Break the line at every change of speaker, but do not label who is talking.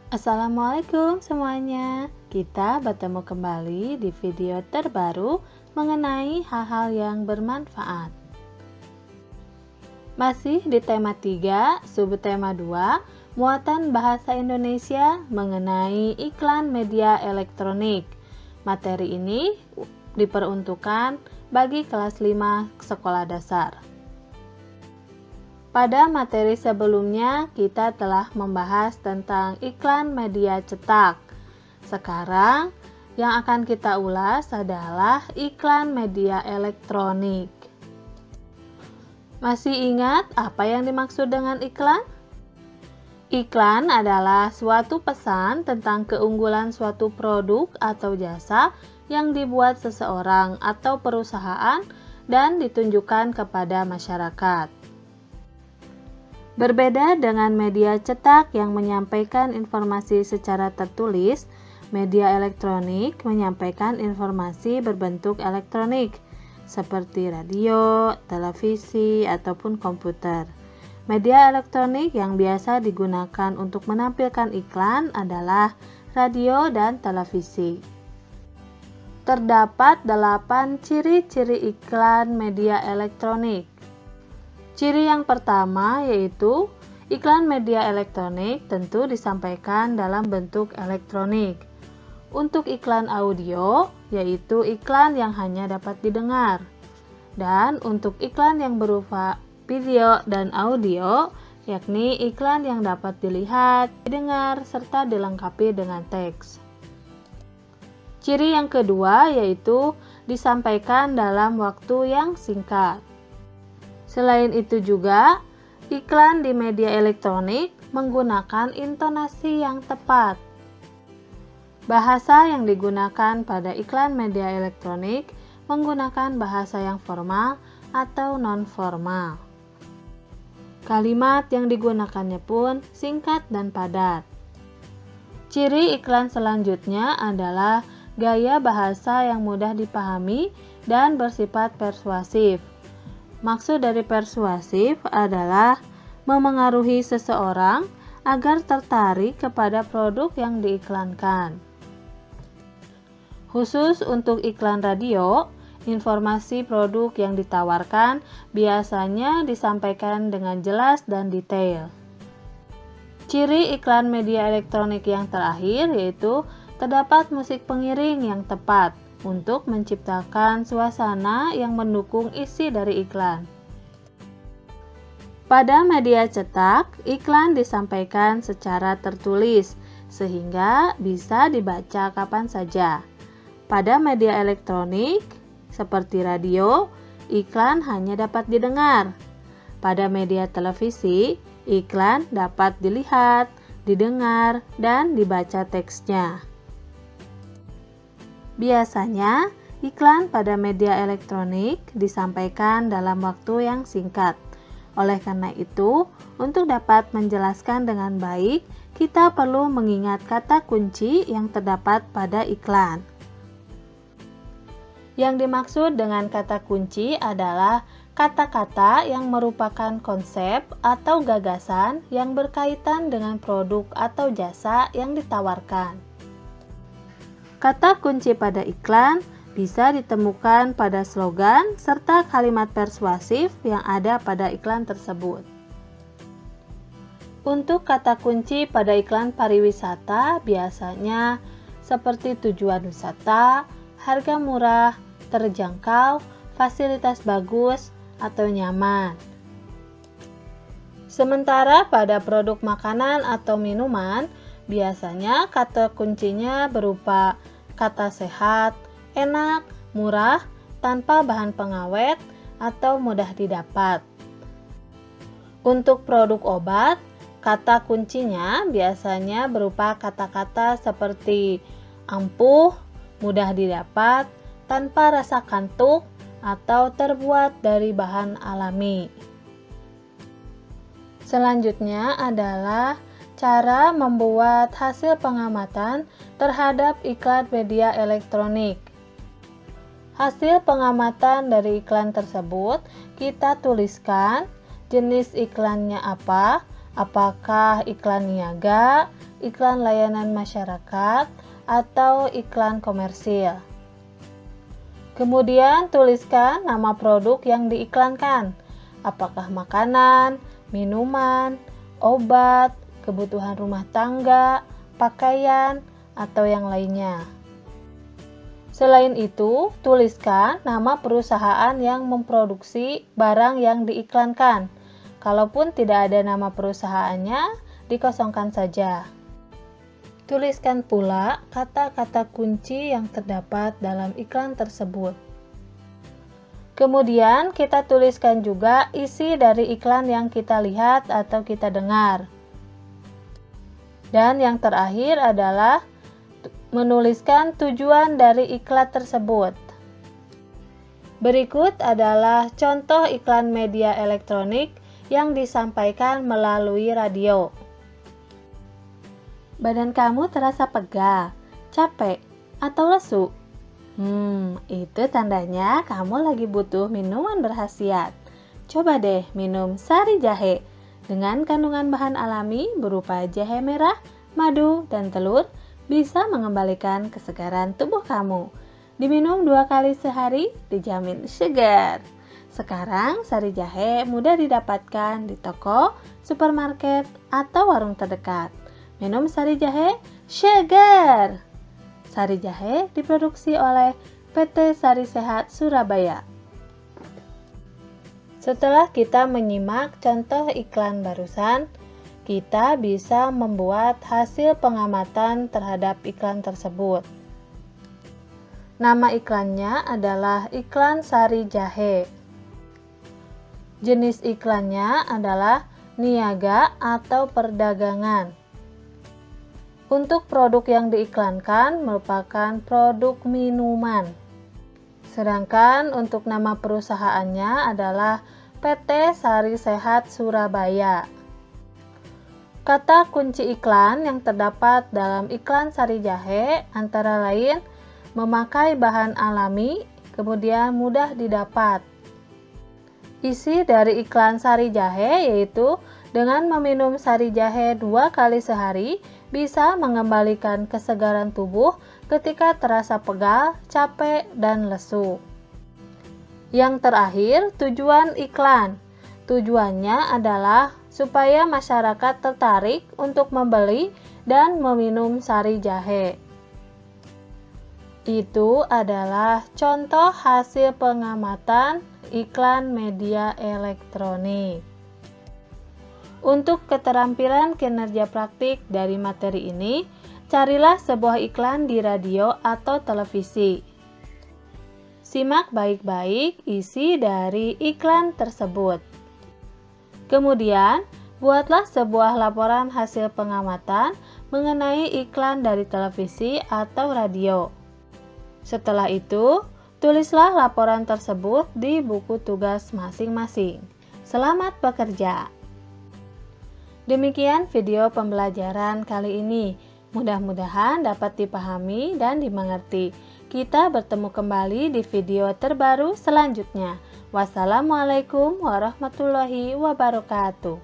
Assalamualaikum semuanya. Kita bertemu kembali di video terbaru mengenai hal-hal yang bermanfaat. Masih di tema 3, subtema 2, muatan bahasa Indonesia mengenai iklan media elektronik. Materi ini diperuntukkan bagi kelas 5 sekolah dasar. Pada materi sebelumnya, kita telah membahas tentang iklan media cetak. Sekarang, yang akan kita ulas adalah iklan media elektronik. Masih ingat apa yang dimaksud dengan iklan? Iklan adalah suatu pesan tentang keunggulan suatu produk atau jasa yang dibuat seseorang atau perusahaan dan ditunjukkan kepada masyarakat. Berbeda dengan media cetak yang menyampaikan informasi secara tertulis, media elektronik menyampaikan informasi berbentuk elektronik, seperti radio, televisi, ataupun komputer. Media elektronik yang biasa digunakan untuk menampilkan iklan adalah radio dan televisi. Terdapat 8 ciri-ciri iklan media elektronik. Ciri yang pertama yaitu iklan media elektronik tentu disampaikan dalam bentuk elektronik. Untuk iklan audio yaitu iklan yang hanya dapat didengar. Dan untuk iklan yang berupa video dan audio yakni iklan yang dapat dilihat, didengar, serta dilengkapi dengan teks. Ciri yang kedua yaitu disampaikan dalam waktu yang singkat. Selain itu juga, iklan di media elektronik menggunakan intonasi yang tepat. Bahasa yang digunakan pada iklan media elektronik menggunakan bahasa yang formal atau non-formal. Kalimat yang digunakannya pun singkat dan padat. Ciri iklan selanjutnya adalah gaya bahasa yang mudah dipahami dan bersifat persuasif. Maksud dari persuasif adalah memengaruhi seseorang agar tertarik kepada produk yang diiklankan. Khusus untuk iklan radio, informasi produk yang ditawarkan biasanya disampaikan dengan jelas dan detail. Ciri iklan media elektronik yang terakhir yaitu terdapat musik pengiring yang tepat untuk menciptakan suasana yang mendukung isi dari iklan. Pada media cetak, iklan disampaikan secara tertulis sehingga bisa dibaca kapan saja. Pada media elektronik, seperti radio, iklan hanya dapat didengar. Pada media televisi, iklan dapat dilihat, didengar, dan dibaca teksnya. Biasanya, iklan pada media elektronik disampaikan dalam waktu yang singkat. Oleh karena itu, untuk dapat menjelaskan dengan baik, kita perlu mengingat kata kunci yang terdapat pada iklan. Yang dimaksud dengan kata kunci adalah kata-kata yang merupakan konsep atau gagasan yang berkaitan dengan produk atau jasa yang ditawarkan. Kata kunci pada iklan bisa ditemukan pada slogan serta kalimat persuasif yang ada pada iklan tersebut. Untuk kata kunci pada iklan pariwisata biasanya seperti tujuan wisata, harga murah, terjangkau, fasilitas bagus, atau nyaman. Sementara pada produk makanan atau minuman, biasanya kata kuncinya berupa kata sehat, enak, murah, tanpa bahan pengawet, atau mudah didapat. Untuk produk obat, kata kuncinya biasanya berupa kata-kata seperti ampuh, mudah didapat, tanpa rasa kantuk, atau terbuat dari bahan alami. Selanjutnya adalah cara membuat hasil pengamatan terhadap iklan media elektronik. Hasil pengamatan dari iklan tersebut kita tuliskan jenis iklannya apa, apakah iklan niaga, iklan layanan masyarakat, atau iklan komersil. Kemudian tuliskan nama produk yang diiklankan, apakah makanan, minuman, obat, kebutuhan rumah tangga, pakaian, atau yang lainnya. Selain itu, tuliskan nama perusahaan yang memproduksi barang yang diiklankan. Kalaupun tidak ada nama perusahaannya, dikosongkan saja. Tuliskan pula kata-kata kunci yang terdapat dalam iklan tersebut. Kemudian kita tuliskan juga isi dari iklan yang kita lihat atau kita dengar. Dan yang terakhir adalah menuliskan tujuan dari iklan tersebut. Berikut adalah contoh iklan media elektronik yang disampaikan melalui radio. Badan kamu terasa pegal, capek, atau lesu? Itu tandanya kamu lagi butuh minuman berkhasiat. Coba deh minum sari jahe dengan kandungan bahan alami berupa jahe merah, madu, dan telur bisa mengembalikan kesegaran tubuh kamu. Diminum 2 kali sehari dijamin segar. Sekarang sari jahe mudah didapatkan di toko, supermarket, atau warung terdekat. Minum sari jahe segar. Sari jahe diproduksi oleh PT Sari Sehat Surabaya. Setelah kita menyimak contoh iklan barusan, kita bisa membuat hasil pengamatan terhadap iklan tersebut. Nama iklannya adalah iklan sari jahe. Jenis iklannya adalah niaga atau perdagangan. Untuk produk yang diiklankan merupakan produk minuman. Sedangkan untuk nama perusahaannya adalah PT Sari Sehat Surabaya. Kata kunci iklan yang terdapat dalam iklan sari jahe antara lain memakai bahan alami, kemudian mudah didapat. Isi dari iklan sari jahe yaitu dengan meminum sari jahe 2 kali sehari bisa mengembalikan kesegaran tubuh ketika terasa pegal, capek, dan lesu. Yang terakhir, tujuan iklan. Tujuannya adalah supaya masyarakat tertarik untuk membeli dan meminum sari jahe. Itu adalah contoh hasil pengamatan iklan media elektronik. Untuk keterampilan kinerja praktik dari materi ini, carilah sebuah iklan di radio atau televisi. Simak baik-baik isi dari iklan tersebut. Kemudian, buatlah sebuah laporan hasil pengamatan mengenai iklan dari televisi atau radio. Setelah itu, tulislah laporan tersebut di buku tugas masing-masing. Selamat bekerja! Demikian video pembelajaran kali ini. Mudah-mudahan dapat dipahami dan dimengerti. Kita bertemu kembali di video terbaru selanjutnya. Wassalamualaikum warahmatullahi wabarakatuh.